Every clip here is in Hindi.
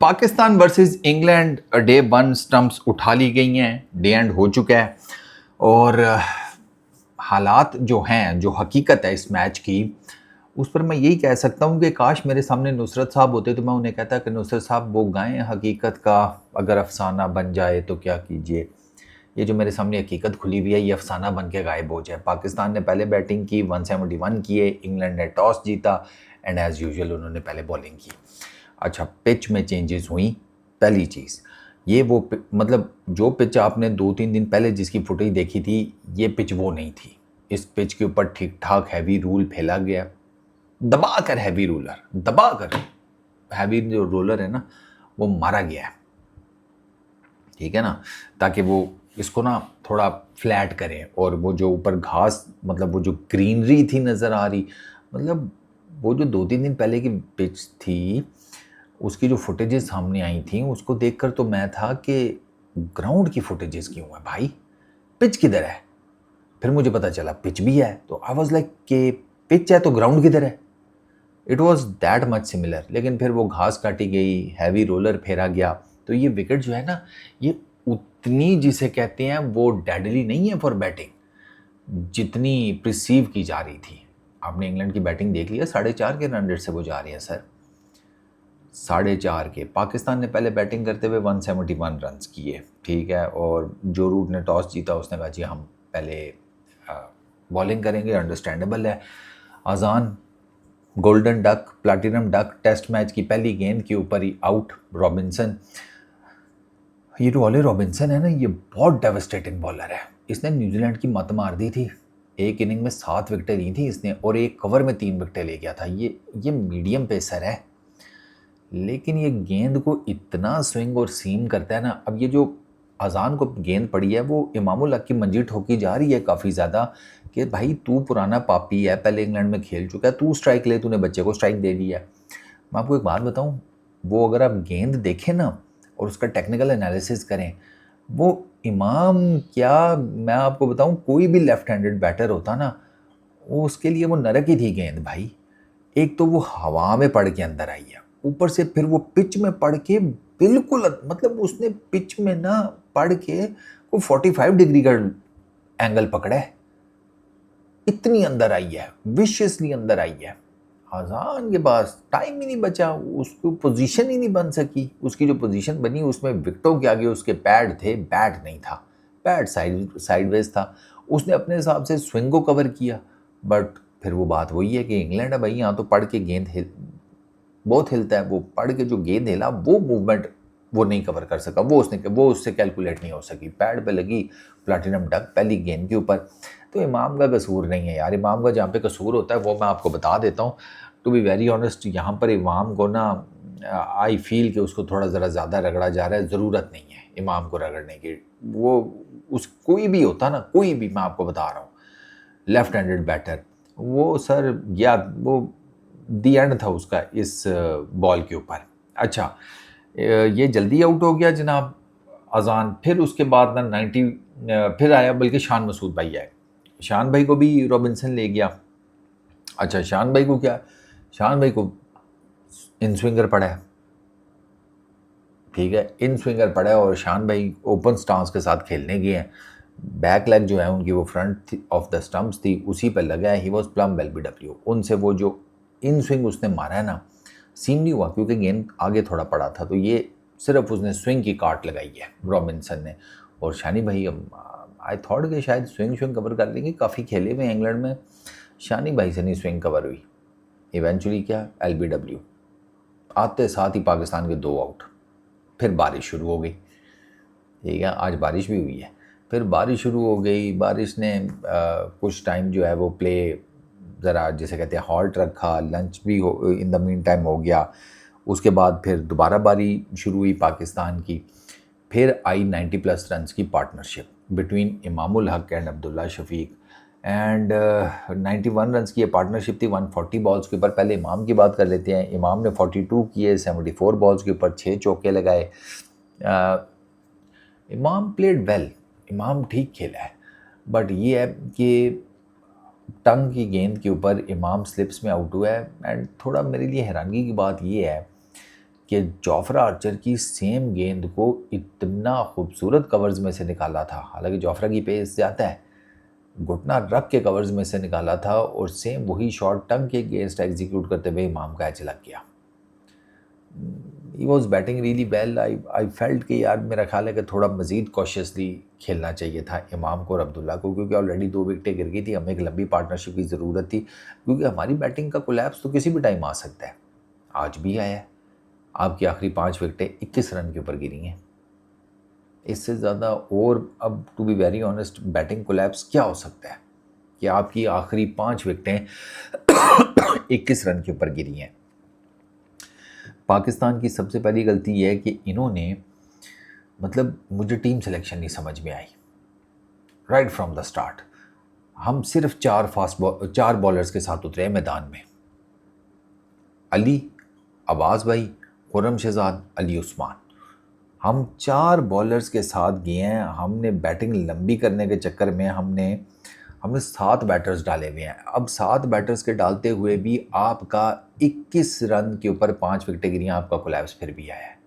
Pakistan versus England day one stumps उठा ली गई हैं, डे एंड हो चुका है। और हालात जो हैं, जो हकीकत है इस मैच की, उस पर मैं यही कह सकता हूँ कि काश मेरे सामने नुसरत साहब होते तो मैं उन्हें कहता कि नुसरत साहब वो गाएं हकीकत का अगर अफसाना बन जाए तो क्या कीजिए। ये जो मेरे सामने हकीकत खुली हुई है ये अफसाना बन के गायब हो जाए। पाकिस्तान ने पहले बैटिंग की, 171 किए, इंग्लैंड ने टॉस जीता एंड एज़ यूजुअल उन्होंने पहले बॉलिंग की। अच्छा, पिच में चेंजेस हुई। पहली चीज़ ये वो मतलब जो पिच आपने 2-3 दिन पहले जिसकी फुटेज देखी थी, ये पिच वो नहीं थी। इस पिच के ऊपर ठीक ठाक हैवी रूल फैला गया, दबा कर हैवी रूलर, दबा कर हैवी जो रोलर है ना वो मारा गया है, ठीक है ना, ताकि वो इसको ना थोड़ा फ्लैट करें। और वो जो ऊपर घास, मतलब वो जो ग्रीनरी थी नज़र आ रही, मतलब वो जो 2-3 दिन पहले की पिच थी उसकी जो फुटेजेस सामने आई थी उसको देखकर तो मैं था कि ग्राउंड की फुटेजेस क्यों है भाई, पिच किधर है। फिर मुझे पता चला पिच भी है, तो आई वाज लाइक कि पिच है तो ग्राउंड किधर है। It was that much similar. लेकिन फिर वो घास काटी गई, हैवी रोलर फेरा गया, तो ये विकेट जो है ना ये उतनी जिसे कहते हैं वो डेडली नहीं है फॉर बैटिंग जितनी प्रिसीव की जा रही थी। आपने इंग्लैंड की बैटिंग देख लिया, 4.5 के रन रेट से वो जा रही है सर, 4.5 के। पाकिस्तान ने पहले बैटिंग करते हुए 171 रन किए, ठीक है, और जो रूट ने टॉस जीता उसने कहा जी हम पहले बॉलिंग करेंगे, अंडरस्टैंडेबल है। अजान, golden duck, platinum duck, test match की पहली गेंद के ऊपर ही आउट। रॉबिन्सन, ये जो ऑले रॉबिन्सन है ना ये बहुत डेवस्टेटिंग बॉलर है। इसने न्यूजीलैंड की मत मार दी थी, एक इनिंग में 7 विकेटें ली थी इसने और एक कवर में 3 विकेटें ले गया था। ये मीडियम पेसर है, लेकिन ये गेंद को इतना स्विंग और सीम करता है ना। अब ये जो अजान को गेंद पड़ी है वो इमामुल हक की मंजी ठोकी जा रही है काफ़ी ज़्यादा कि भाई तू पुराना पापी है, पहले इंग्लैंड में खेल चुका है, तू स्ट्राइक ले, तूने बच्चे को स्ट्राइक दे दी है। मैं आपको एक बात बताऊं, वो अगर आप गेंद देखें ना और उसका टेक्निकल एनालिसिस करें, वो इमाम क्या, मैं आपको बताऊं कोई भी लेफ्ट हैंडेड बैटर होता ना वो उसके लिए वो नरक ही थी गेंद भाई। एक तो वो हवा में पड़ के अंदर आई है, ऊपर से फिर वो पिच में पड़ के बिल्कुल, मतलब उसने पिच में ना पड़ के वो 45 डिग्री का एंगल पकड़ा है, इतनी अंदर आई है, विशियसली अंदर आई है। अजान के पास टाइम ही नहीं बचा, उसको पोजीशन ही नहीं बन सकी। उसकी जो पोजीशन बनी उसमें विकेटों के आगे उसके पैड थे, बैट नहीं था, पैड साइडवेज था। उसने अपने हिसाब से स्विंग को कवर किया, बट फिर वो बात वही है कि इंग्लैंड है भाई, यहाँ तो पढ़ के गेंद बहुत हिलता है, वो पढ़ के जो गेंद हिला वो मूवमेंट वो नहीं कवर कर सका, वो उससे कैलकुलेट नहीं हो सकी। पैड पे लगी प्लैटिनम डक पहली गेंद के ऊपर। तो इमाम का कसूर नहीं है यार, इमाम का जहाँ पे कसूर होता है वो मैं आपको बता देता हूँ। टू बी वेरी ऑनेस्ट, यहाँ पर इमाम को ना आई फील कि उसको थोड़ा ज़रा ज़्यादा रगड़ा जा रहा है। ज़रूरत नहीं है इमाम को रगड़ने की। वो उस कोई भी होता ना, कोई भी, मैं आपको बता रहा हूँ, लेफ्ट हैंडेड बैटर, वो सर या वो दी एंड था उसका इस बॉल के ऊपर। अच्छा, ये जल्दी आउट हो गया जनाब अजान। फिर उसके बाद ना 90 फिर आया, बल्कि शान मसूद भाई आए, शान भाई को भी रॉबिन्सन ले गया। अच्छा, शान भाई को क्या, शान भाई को इन स्विंगर पड़ा है, ठीक है, इन स्विंगर पड़ा है और शान भाई ओपन स्टांस के साथ खेलने गए हैं। बैक लेग जो है उनकी वो फ्रंट ऑफ द स्टंप्स थी उसी पर लगा है। He was plum LBW। उनसे वो जो इन स्विंग उसने मारा है ना, सीम नहीं हुआ क्योंकि गेंद आगे थोड़ा पड़ा था, तो ये सिर्फ उसने स्विंग की काट लगाई है रॉबिन्सन ने। और शानी भाई, आई थॉट कि शायद स्विंग कवर कर लेंगे, काफ़ी खेले हुए इंग्लैंड में, शानी भाई से नहीं स्विंग कवर हुई। इवेंचुअली क्या, LBW। आते साथ ही पाकिस्तान के 2 आउट। फिर बारिश शुरू हो गई, ठीक है, आज बारिश भी हुई है। फिर बारिश शुरू हो गई, बारिश ने कुछ टाइम जो है वो प्ले ज़रा जिसे कहते हैं हॉल्ट रखा, लंच भी इन द मीन टाइम हो गया। उसके बाद फिर दोबारा बारी शुरू हुई पाकिस्तान की। फिर आई 90+ रन्स की partnership between Imam-ul Haq and Abdullah Shafique and 91 runs की ये पार्टनरशिप थी 140 बॉल्स के ऊपर। पहले इमाम की बात कर लेते हैं। इमाम ने 42 किए, 74 बॉल्स के ऊपर 6 चौके लगाए। इमाम प्लेड वेल, इमाम ठीक खेला है, बट ये है कि टंग की गेंद के ऊपर इमाम स्लिप्स में आउट हुआ है। एंड थोड़ा मेरे लिए हैरानगी की बात ये है कि जोफ्रा आर्चर की सेम गेंद को इतना खूबसूरत कवर्स में से निकाला था, हालांकि जोफ्रा की पेस ज़्यादा है, घुटना रख के कवर्स में से निकाला था और सेम वही शॉट टंग के अगेंस्ट एग्जीक्यूट करते हुए इमाम का एज लग गया। He was batting really well. I felt कि यार मेरा ख्याल है कि थोड़ा मज़ीद कॉशियसली खेलना चाहिए था इमाम को और अब्दुल्ला को, क्योंकि ऑलरेडी 2 विकेटें गिर गई थी, हमें एक लंबी पार्टनरशिप की ज़रूरत थी, क्योंकि हमारी बैटिंग का कोलैप्स तो किसी भी टाइम आ सकता है, आज भी आया है। आपकी आखिरी 5 विकेटें 21 रन के ऊपर गिरी हैं, इससे ज़्यादा और अब to be very honest batting collapse क्या हो सकता है कि आपकी आखिरी 5 विकेटें 21 रन के ऊपर गिरी हैं। पाकिस्तान की सबसे पहली गलती यह है कि इन्होंने मतलब मुझे टीम सिलेक्शन नहीं समझ में आई राइट फ्रॉम द स्टार्ट। हम सिर्फ 4 बॉलर्स के साथ उतरे मैदान में, अली, अब्बास भाई, खुर्रम शहजाद, अली उस्मान। हम 4 बॉलर्स के साथ गए हैं। हमने बैटिंग लंबी करने के चक्कर में हमने 7 बैटर्स डाले हुए हैं। अब 7 बैटर्स के डालते हुए भी आपका 21 रन के ऊपर 5 विकेटें गिरी, आपका कोलैप्स फिर भी आया है।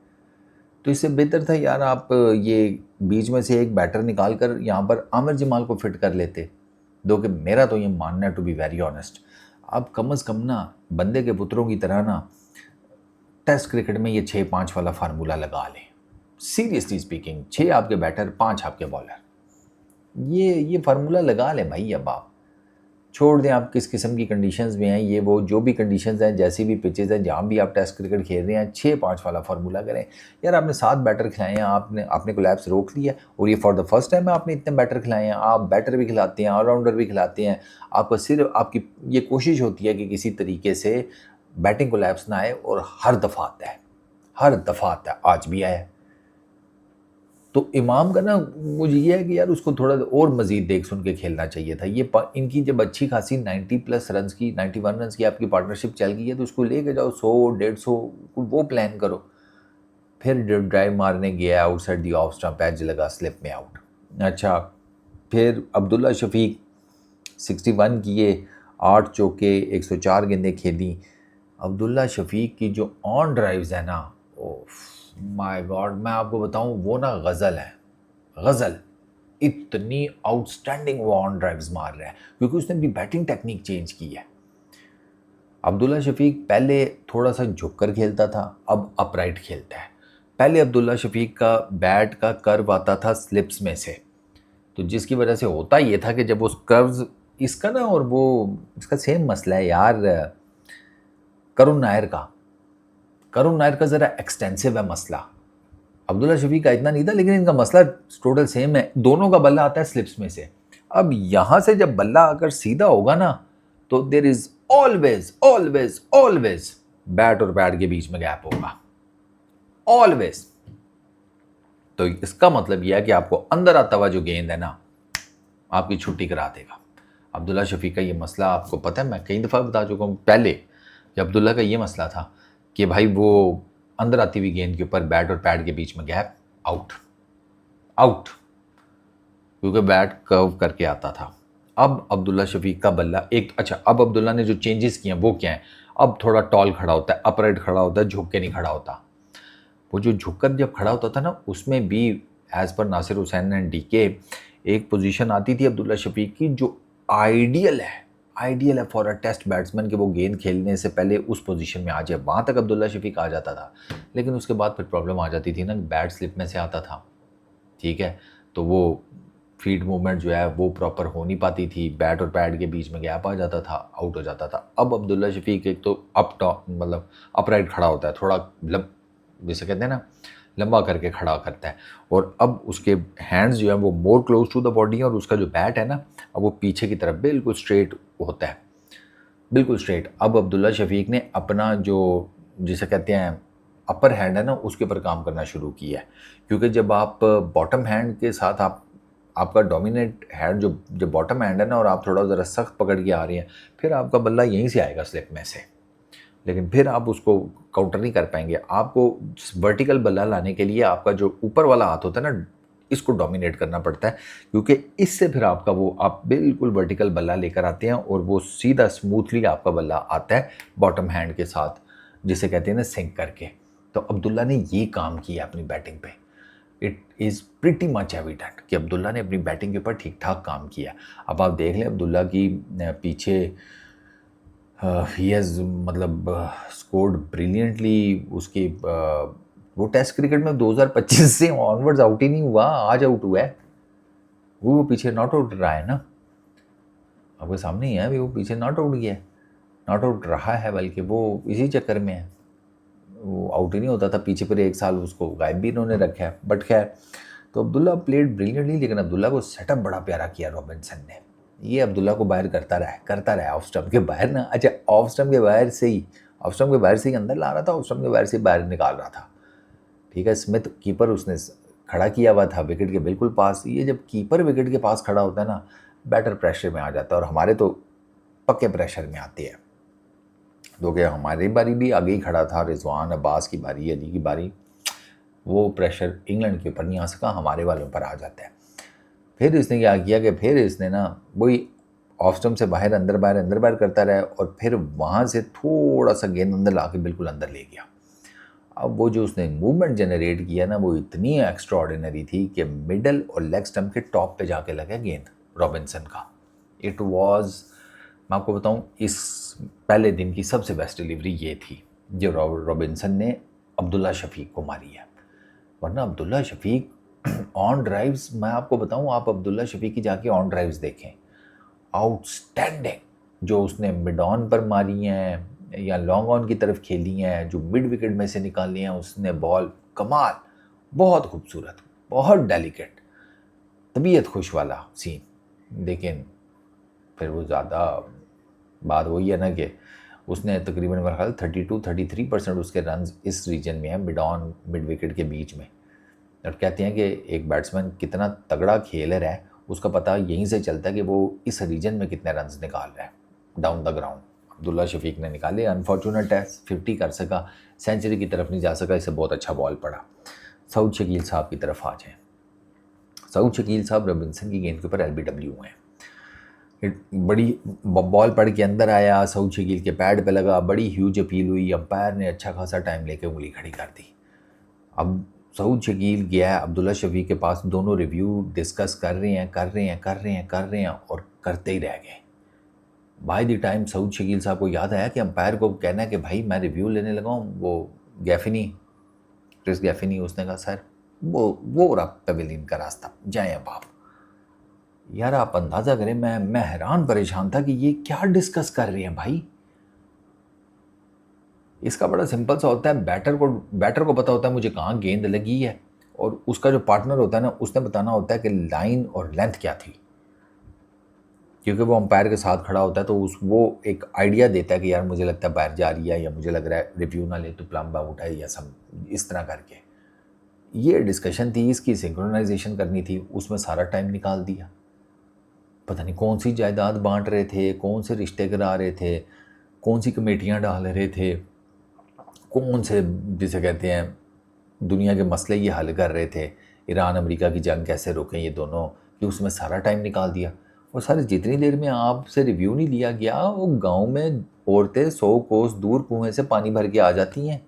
तो इससे बेहतर था यार आप ये बीच में से एक बैटर निकाल कर यहाँ पर आमिर जमाल को फिट कर लेते। दो कि मेरा तो ये मानना है टू बी वेरी ऑनेस्ट, आप कम से कम ना बंदे के पुत्रों की तरह ना टेस्ट क्रिकेट में ये 6-5 वाला फार्मूला लगा लें। सीरियसली स्पीकिंग, 6 आपके बैटर, 5 आपके बॉलर, ये फार्मूला लगा लें भाई। अब आप छोड़ दें आप किस किस्म की कंडीशंस में हैं, ये वो जो भी कंडीशंस हैं, जैसी भी पिचेस हैं, जहाँ भी आप टेस्ट क्रिकेट खेल रहे हैं, 6-5 वाला फार्मूला करें। यार आपने 7 बैटर खिलाए हैं, आपने कोलैप्स रोक लिया, और ये फॉर द फर्स्ट टाइम आपने इतने बैटर खिलाए हैं। आप बैटर भी खिलाते हैं, ऑलराउंडर भी खिलाते हैं, आपका सिर्फ आपकी ये कोशिश होती है कि किसी तरीके से बैटिंग कोलैप्स ना आए, और हर दफ़ा आता है, हर दफ़ा आता है, आज भी आया है। तो इमाम का ना मुझे ये है कि यार उसको थोड़ा और मज़ीद देख सुन के खेलना चाहिए था। ये इनकी जब अच्छी खासी 90+ रन की, 91 रन की आपकी पार्टनरशिप चल गई है, तो उसको लेके जाओ 100-150 वो प्लान करो। फिर ड्राइव मारने गया, outside the off stump, edge लगा, स्लिप में आउट। अच्छा, फिर अब्दुल्ला शफीक 61 किए, 8 चौके, 104 गेंदें खेली। अब्दुल्ला शफीक की जो ऑन ड्राइव्स है ना, माय गॉड, मैं आपको बताऊं वो ना गज़ल है, गज़ल। इतनी आउटस्टैंडिंग वो ऑन ड्राइव्स मार रहा है, क्योंकि उसने भी बैटिंग टेक्निक चेंज की है। अब्दुल्ला शफीक पहले थोड़ा सा झुक कर खेलता था, अब अपराइट खेलता है। पहले अब्दुल्ला शफीक का बैट का कर्व आता था स्लिप्स में से, तो जिसकी वजह से होता ये था कि जब उस कर्व्स इसका ना, और वो इसका सेम मसला है यार करुण नायर का ज़रा एक्सटेंसिव है मसला। अब्दुल्ला शफीक का इतना नहीं था, लेकिन इनका मसला टोटल सेम है। दोनों का बल्ला आता है स्लिप्स में से। अब यहाँ से जब बल्ला आकर सीधा होगा ना, तो there is always always always bat और बैट के बीच में गैप होगा, ऑलवेज। तो इसका मतलब यह है कि आपको अंदर आता हुआ जो गेंद है ना, आपकी छुट्टी करा देगा। अब्दुल्ला शफीक का ये मसला आपको पता है, मैं कई दफ़ा बता चुका हूँ पहले कि अब्दुल्ला का ये मसला था कि भाई वो अंदर आती हुई गेंद के ऊपर बैट और पैड के बीच में गैप, आउट, क्योंकि बैट कर्व करके आता था। अब अब्दुल्ला शफीक का बल्ला अब अब्दुल्ला ने जो चेंजेस किए हैं वो क्या है, अब थोड़ा टॉल खड़ा होता है, अपराइट खड़ा होता है, झुक के नहीं खड़ा होता। वो जो झुककर जब खड़ा होता था ना, उसमें भी as per Nasser Hussain and DK एक पोजीशन आती थी अब्दुल्ला शफीक की जो आइडियल है फॉर अ टेस्ट बैट्समैन कि वो गेंद खेलने से पहले उस पोजीशन में आ जाए। वहाँ तक अब्दुल्ला शफीक आ जाता था, लेकिन उसके बाद फिर प्रॉब्लम आ जाती थी ना, बैट स्लिप में से आता था, ठीक है, तो वो फीट मूवमेंट जो है वो प्रॉपर हो नहीं पाती थी, बैट और पैड के बीच में गैप आ जाता था, आउट हो जाता था। अब अब्दुल्ला शफीक एक तो मतलब अपराइट खड़ा होता है, थोड़ा जैसे कहते हैं ना लंबा करके खड़ा करता है, और अब उसके हैंड्स जो है वो more close to the body है, और उसका जो बैट है ना, अब वो पीछे की तरफ बिल्कुल स्ट्रेट होता है, बिल्कुल स्ट्रेट। अब अब्दुल्ला शफीक ने अपना जो जिसे कहते हैं अपर हैंड है ना, उसके ऊपर काम करना शुरू किया है, क्योंकि जब आप बॉटम हैंड के साथ आपका डोमिनेट हैंड जो बॉटम हैंड है ना, और आप थोड़ा ज़रा सख्त पकड़ के आ रही हैं, फिर आपका बल्ला यहीं से आएगा स्लिप में से, लेकिन फिर आप उसको काउंटर नहीं कर पाएंगे। आपको वर्टिकल बल्ला लाने के लिए आपका जो ऊपर वाला हाथ होता है ना, इसको डोमिनेट करना पड़ता है, क्योंकि इससे फिर आपका आप बिल्कुल वर्टिकल बल्ला लेकर आते हैं, और वो सीधा स्मूथली आपका बल्ला आता है बॉटम हैंड के साथ, जिसे कहते हैं ना सिंक करके। तो अब्दुल्ला ने ये काम किया अपनी बैटिंग पे। It is pretty much evident कि अब्दुल्ला ने अपनी बैटिंग के ऊपर ठीक ठाक काम किया। अब आप देख लें अब्दुल्ला की पीछे ही हैज़ मतलब स्कोर्ड ब्रिलियंटली। उसकी वो टेस्ट क्रिकेट में 2025 से ऑनवर्ड्स आउट ही नहीं हुआ, आज आउट हुआ है। वो पीछे नॉट आउट रहा है ना, आपके सामने ही है अभी, वो पीछे नॉट आउट गया है, नॉट आउट रहा है, बल्कि वो इसी चक्कर में है, वो आउट ही नहीं होता था पीछे, पर एक साल उसको गायब भी इन्होंने रखा है। बट खैर, तो अब्दुल्ला प्लेड ब्रिलियंटली, लेकिन अब्दुल्ला को सेटअप बड़ा प्यारा किया रॉबिन्सन ने। ये अब्दुल्ला को बाहर करता रहा ऑफ स्टंप के बाहर ना। अच्छा, ऑफ स्टंप के बाहर से ही अंदर ला रहा था, ऑफ स्टंप के बाहर से बाहर निकाल रहा था। ठीक है, स्मिथ कीपर उसने खड़ा किया हुआ था विकेट के बिल्कुल पास। ये जब कीपर विकेट के पास खड़ा होता है ना, बैटर प्रेशर में आ जाता है, और हमारे तो पक्के प्रेशर में आते हैं। तो क्या हमारी बारी भी आगे ही खड़ा था, रिजवान, अब्बास की बारी, अली की बारी, वो प्रेशर इंग्लैंड के ऊपर नहीं आ सका, हमारे वालों पर आ जाता है। फिर इसने क्या किया कि फिर इसने ना वही ऑफ स्टंप से बाहर अंदर बाहर करता रहा, और फिर वहाँ से थोड़ा सा गेंद अंदर ला के बिल्कुल अंदर ले गया। अब वो जो उसने मूवमेंट जनरेट किया ना, वो इतनी एक्स्ट्रॉर्डिनरी थी कि मिडल और लेग स्टंप के टॉप पे जाके लगा गेंद रॉबिन्सन का। इट वाज, मैं आपको बताऊं, इस पहले दिन की सबसे बेस्ट डिलीवरी ये थी जो रॉबिन्सन ने अब्दुल्ला शफीक को मारी है। वरना अब्दुल्ला शफीक ऑन ड्राइव्स, मैं आपको बताऊं, आप अब्दुल्ला शफीक की जाके ऑन ड्राइव्स देखें, आउटस्टैंडिंग जो उसने मिड ऑन पर मारी हैं या लॉन्ग ऑन की तरफ खेली हैं, जो मिड विकेट में से निकाली हैं उसने बॉल, कमाल, बहुत खूबसूरत, बहुत डेलिकेट, तबीयत खुश वाला सीन। लेकिन फिर वो ज़्यादा बात वही है ना कि उसने तकरीबन मेरा ख्याल 32-33% उसके रन इस रीजन में है, मिड ऑन मिड विकेट के बीच में। और कहते हैं कि एक बैट्समैन कितना तगड़ा खेल रहा है उसका पता यहीं से चलता है कि वो इस रीजन में कितने रन निकाल रहा है down the ground. Abdullah Shafique ने निकाले, अनफॉर्चुनेट है, 50 कर सका, सेंचुरी की तरफ नहीं जा सका, इसे बहुत अच्छा बॉल पड़ा। सऊद शकील साहब की तरफ आ जाएं। सऊद शकील साहब रॉबिन्सन की गेंद के ऊपर LBW हैं, बड़ी बॉल पड़ के अंदर आया, सऊद शकील के पैड पे लगा, बड़ी ह्यूज अपील हुई, अंपायर ने अच्छा खासा टाइम लेके उंगली खड़ी कर दी। अब सऊद शकील गया अब्दुल्ला शफीक के पास, दोनों रिव्यू डिस्कस कर रहे हैं और करते ही रह गए। By the time Saud Shakeel साहब को याद आया कि अंपायर को कहना है कि भाई मैं रिव्यू लेने लगा हूँ, वो क्रिस गैफिनी, उसने कहा सर वो रहा पेविलियन का रास्ता, जाएं अब आप। यार आप अंदाज़ा करें, मैं हैरान परेशान था कि ये क्या डिस्कस कर रहे हैं भाई। इसका बड़ा सिंपल सा होता है, बैटर को पता होता है मुझे कहाँ गेंद लगी है, और उसका जो पार्टनर होता है ना, उसने बताना होता है कि लाइन और लेंथ क्या थी, क्योंकि वो अंपायर के साथ खड़ा होता है, तो वो एक आइडिया देता है कि यार मुझे लगता है बाहर जा रही है, या मुझे लग रहा है रिव्यू ना ले तो प्लम्ब आउट है, या सब इस तरह करके। ये डिस्कशन थी, इसकी सिंक्रोनाइजेशन करनी थी, उसमें सारा टाइम निकाल दिया। पता नहीं कौन सी जायदाद बांट रहे थे, कौन से रिश्ते करा रहे थे, कौन सी कमेटियाँ डाल रहे थे, कौन से जिसे कहते हैं दुनिया के मसले ये हल कर रहे थे, ईरान अमेरिका की जंग कैसे रोकें ये दोनों, कि उसमें सारा टाइम निकाल दिया। और सारे जितनी देर में आपसे रिव्यू नहीं लिया गया, वो गांव में औरतें 100 कोस दूर कुएं से पानी भर के आ जाती हैं,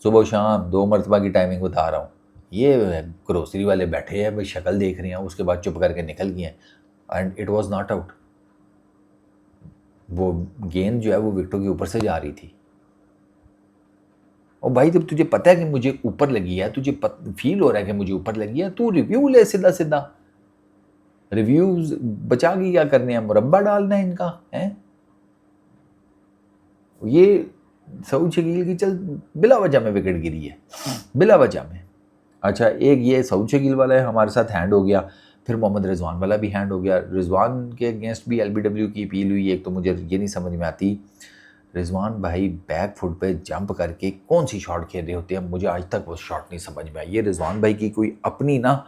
सुबह शाम 2 मरतबा की टाइमिंग बता रहा हूँ। ये ग्रोसरी वाले बैठे हैं भाई, शक्ल देख रहे हैं, उसके बाद चुप करके निकल गए हैं, and it was not out. वो गेंद जो है वो विकेटों के ऊपर से जा रही थी। और भाई जब तुझे पता है कि मुझे ऊपर लगी है, तुझे फील हो रहा है कि मुझे ऊपर लगी है, तू रिव्यू ले सीधा सीधा। रिव्यूज बचा के क्या करने हैं, मुरब्बा डालना है इनका है। ये सऊद शकील की चल बिला वजह में विकेट गिरी है, बिला वजह में। अच्छा, एक ये सऊद शकील वाला है हमारे साथ हैंड हो गया, फिर मोहम्मद रिजवान वाला भी हैंड हो गया। रिजवान के अगेंस्ट भी LBW की अपील हुई। एक तो मुझे ये नहीं समझ में आती, रिजवान भाई बैक फुट पे जंप करके कौन सी शॉट खेल रहे होते हैं, मुझे आज तक वो शॉट नहीं समझ में आई। ये रिजवान भाई की कोई अपनी ना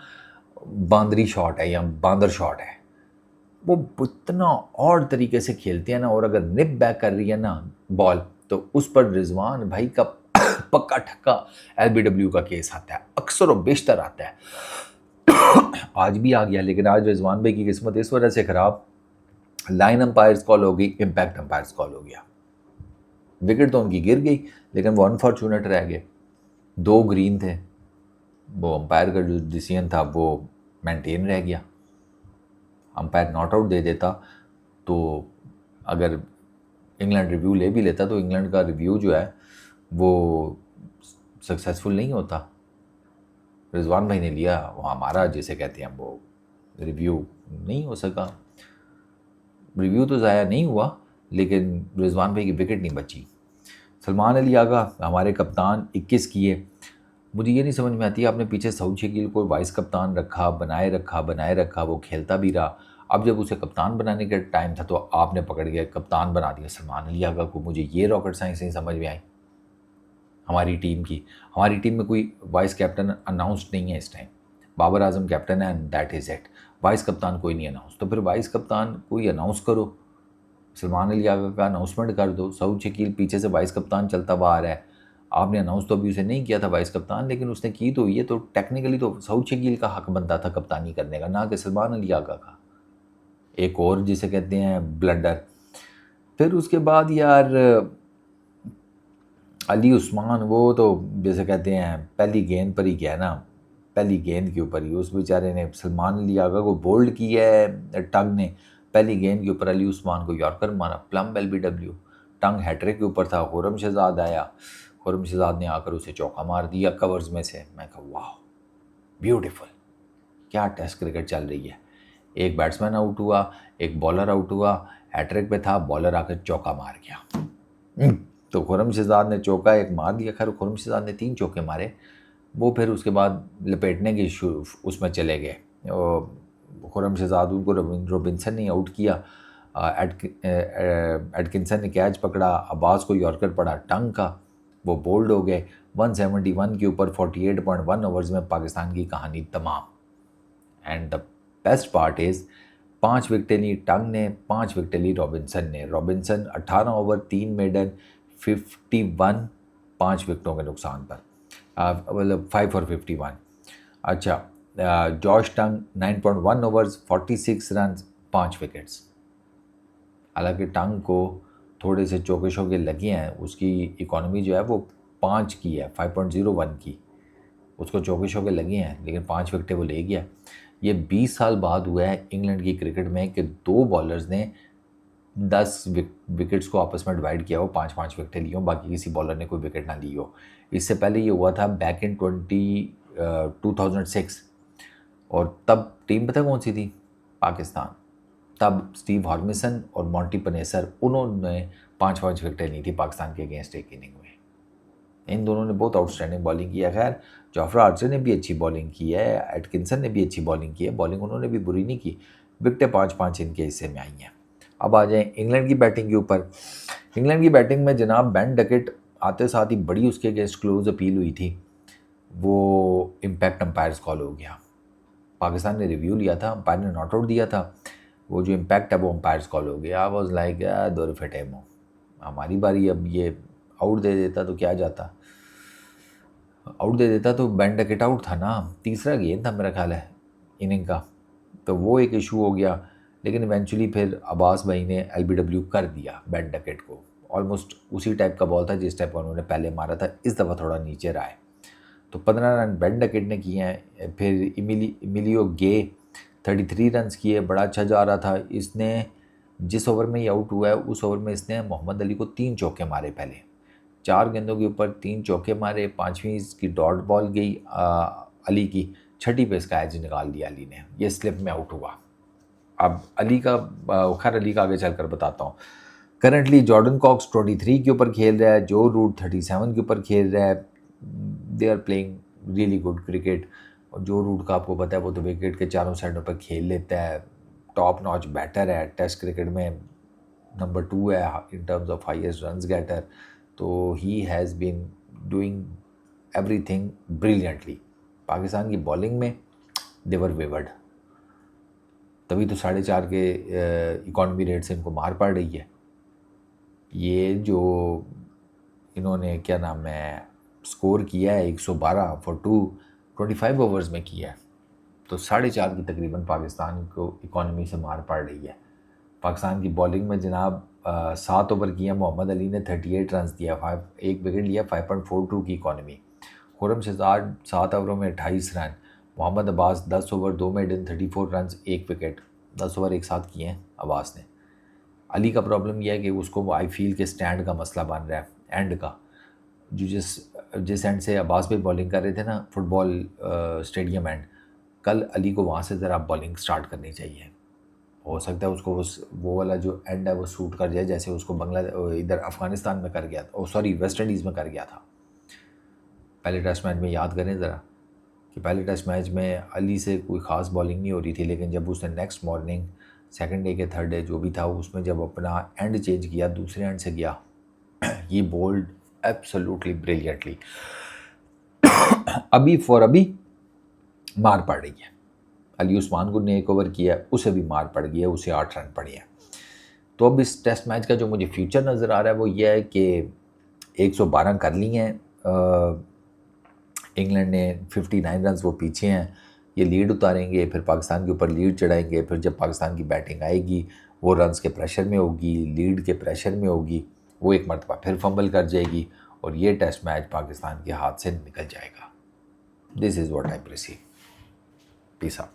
बांदरी शॉट है या बांदर शॉट है, वो इतना और तरीके से खेलते हैं ना, और अगर निप बैक कर रही है ना बॉल, तो उस पर रिजवान भाई का पक्का ठक्का LBW का केस आता है, अक्सर और बेशतर आता है। आज भी आ गया, लेकिन आज रिजवान भाई की किस्मत इस वजह से खराब, लाइन अंपायर्स कॉल हो गई, इम्पैक्ट अंपायर्स कॉल हो गया, विकेट तो उनकी गिर गई, लेकिन वो अनफॉर्चुनेट रह गए। 2 ग्रीन थे, वो अंपायर का जो डिसीजन था वो मेंटेन रह गया। अंपायर नॉट आउट दे देता तो अगर इंग्लैंड रिव्यू ले भी लेता तो इंग्लैंड का रिव्यू जो है वो सक्सेसफुल नहीं होता। रिजवान भाई ने लिया, वो हमारा जिसे कहते हैं वो रिव्यू नहीं हो सका। रिव्यू तो ज़ाया नहीं हुआ, लेकिन रिजवान भाई की विकेट नहीं बची। सलमान अली आगा हमारे कप्तान 21 किए। मुझे ये नहीं समझ में आती, आपने पीछे सऊद शकील को वाइस कप्तान रखा, बनाए रखा, वो खेलता भी रहा। अब जब उसे कप्तान बनाने का टाइम था तो आपने पकड़ के कप्तान बना दिया सलमान अली आगा को। मुझे ये रॉकेट साइंस नहीं समझ में आई हमारी टीम की। हमारी टीम में कोई वाइस कैप्टन अनाउंस्ड नहीं है इस टाइम। बाबर आजम कैप्टन है and that is it. Vice कप्तान कोई नहीं अनाउंस, तो फिर वाइस कप्तान कोई अनाउंस करो। सलमान अली आगा का अनाउंसमेंट कर दो। सऊद शकील पीछे से वाइस कप्तान चलता हुआ आ रहा है, आपने अनाउंस तो अभी उसे नहीं किया था वाइस कप्तान, लेकिन उसने की तो ये तो टेक्निकली तो सऊद शकील का हक बनता था कप्तानी करने का, ना कि सलमान अली आगा का। एक और जिसे कहते हैं ब्लंडर। फिर उसके बाद यार अली उस्मान, वो तो जैसे कहते हैं पहली गेंद पर ही गया ना, पहली गेंद के ऊपर ही उस बेचारे ने सलमान अली आगा को बोल्ड किया है। टंग ने पहली गेंद के ऊपर अली उस्मान को यॉर्कर मारा, प्लम LBW। टंग हैट्रिक के ऊपर था, खुरम शहजाद आया, खुरम शहजाद ने आकर उसे चौका मार दिया कवर्स में से। मैं कहा वाह ब्यूटीफुल, क्या टेस्ट क्रिकेट चल रही है। एक बैट्समैन आउट हुआ, एक बॉलर आउट हुआ, हैट्रिक पे था, बॉलर आकर चौका मार गया। तो खुरम शहजाद ने चौका एक मार दिया। खैर खुरम शहजाद ने 3 चौके मारे, वो फिर उसके बाद लपेटने की उसमें चले गए। खुरम शहजाद उनको रॉबिन्सन ने आउट किया। एटकिंसन ने कैच पकड़ा, अब्बास को यॉर्कर पड़ा टंग का, वो बोल्ड हो गए। 171 के ऊपर 48.1 ओवर्स में पाकिस्तान की कहानी तमाम। And the best part is 5 विकेटें ली टंग ने, 5 विकेटें ली रॉबिन्सन ने। रॉबिन्सन 18 ओवर 3 मेडन 51, 5 विकेटों के नुकसान पर, मतलब 5 for 51। अच्छा, जॉश टंग 9.1 ओवर्स 46 रन 5 विकेट्स। हालांकि टंग को थोड़े से चौके शौके लगे हैं, उसकी इकॉनमी जो है वो 5 की है, 5.01 की, उसको चौके शौके लगे हैं, लेकिन 5 विकेटें वो ले गया। ये 20 साल बाद हुआ है इंग्लैंड की क्रिकेट में कि 2 बॉलर्स ने 10 विकेट्स को आपस में डिवाइड किया हो, 5-5 विकेटें ली हो, बाकी किसी बॉलर ने कोई विकेट ना ली हो। इससे पहले ये हुआ था बैक इन 2006, और तब टीम पता कौन सी थी? पाकिस्तान। तब स्टीव हॉर्मिसन और मॉन्टी पनेसर, उन्होंने 5-5 विकेटें ली थी पाकिस्तान के अगेंस्ट एक इनिंग में। इन दोनों ने बहुत आउटस्टैंडिंग बॉलिंग की है। खैर जोफ्रा आर्चर ने भी अच्छी बॉलिंग की है, एटकिंसन ने भी अच्छी बॉलिंग की है, बॉलिंग उन्होंने भी बुरी नहीं की। विकेटें 5-5 इनके हिस्से में आई हैं। अब आ जाएं इंग्लैंड की बैटिंग के ऊपर। इंग्लैंड की बैटिंग में जनाब बेन डकेट आते साथ ही बड़ी उसके अगेंस्ट क्लोज अपील हुई थी, वो इम्पैक्ट अंपायर्स कॉल हो गया। पाकिस्तान ने रिव्यू लिया था, अंपायर ने नॉट आउट दिया था, वो जो इम्पैक्ट है वो अंपायर्स कॉल हो गया। आई वॉज लाइक दो रुपये टेमो, हमारी बारी, अब ये आउट दे देता तो क्या जाता, आउट दे देता तो बेन डकेट आउट था ना, तीसरा गेंद था मेरा ख्याल है इनिंग का, तो वो एक इशू हो गया। लेकिन इवेंचुअली फिर अब्बास भाई ने LBW कर दिया बेन डकेट को। ऑलमोस्ट उसी टाइप का बॉल था जिस टाइप का उन्होंने पहले मारा था, इस दफ़ा थोड़ा नीचे रहा है। तो 15 रन बेन डकेट ने किए हैं। फिर इमिलियो गे 33 रन किए, बड़ा अच्छा जा रहा था। इसने जिस ओवर में ये आउट हुआ है उस ओवर में इसने मोहम्मद अली को 3 चौके मारे, पहले 4 गेंदों के ऊपर 3 चौके मारे। 5वीं इसकी डॉट बॉल गई अली की, 6ठी पे इसका एज निकाल दिया अली ने, ये स्लिप में आउट हुआ। अब अली का खैर अली का आगे चलकर बताता हूँ। करंटली जॉर्डन कॉक्स 23 के ऊपर खेल रहा है, जो रूट 37 के ऊपर खेल रहा है। They are playing really good cricket. और जो रूट का आपको पता है वो तो विकेट के चारों साइडों पर खेल लेता है, टॉप नॉच बैटर है, टेस्ट क्रिकेट में नंबर 2 है in terms of highest runs getter. तो he has been doing everything brilliantly. Pakistan की बॉलिंग में देवर वेवर्ड, तभी तो 4.5 के इकॉनमी रेट से इनको मार पड़ रही है। ये जो इन्होंने क्या नाम है स्कोर किया है 112 फॉर 225 ओवर्स में किया है, तो 4.5 की तकरीबन पाकिस्तान को इकॉनमी से मार पड़ रही है। पाकिस्तान की बॉलिंग में जनाब 7 ओवर किया, मोहम्मद अली ने 38 रन दिया, 1 विकेट लिया, 5.42 की इकॉनमी। खुर्रम शहजाद 7 ओवरों में 28 run, Mohammad Abbas 10 over 2 maiden 34 run 1 wicket, 10 over एक साथ किए हैं अब्बास ने। अली का प्रॉब्लम यह है कि उसको आई फील के स्टैंड का मसला बन रहा है, एंड का, जो जिस एंड से अब्बास भी बॉलिंग कर रहे थे ना, फुटबॉल स्टेडियम एंड, कल अली को वहाँ से ज़रा बॉलिंग स्टार्ट करनी चाहिए। हो सकता है उसको वो वाला जो एंड है वो सूट कर जाए, जैसे उसको इधर अफ़गानिस्तान में कर गया था, सॉरी वेस्ट इंडीज़ में कर गया था। पहले टेस्ट मैच में याद करें ज़रा कि पहले टेस्ट मैच में अली से कोई ख़ास बॉलिंग नहीं हो रही थी, लेकिन जब उसने नेक्स्ट मॉर्निंग सेकंड डे के थर्ड डे जो भी था उसमें जब अपना एंड चेंज किया, दूसरे एंड से गया, ये बोल्ड एब्सोल्युटली ब्रिलियंटली। अभी मार पड़ रही है। अली उस्मान गुल ने 1 ओवर किया, उसे भी मार पड़ गई है, उसे 8 रन पड़े हैं। तो अब इस टेस्ट मैच का जो मुझे फ्यूचर नज़र आ रहा है वो ये है कि 112 कर ली हैं इंग्लैंड ने, 59 रन वो पीछे हैं, ये लीड उतारेंगे, फिर पाकिस्तान के ऊपर लीड चढ़ाएंगे, फिर जब पाकिस्तान की बैटिंग आएगी वो रन्स के प्रेशर में होगी, लीड के प्रेशर में होगी, वो एक मरतबा फिर फंबल कर जाएगी और ये टेस्ट मैच पाकिस्तान के हाथ से निकल जाएगा। This is what I perceive. Peace out.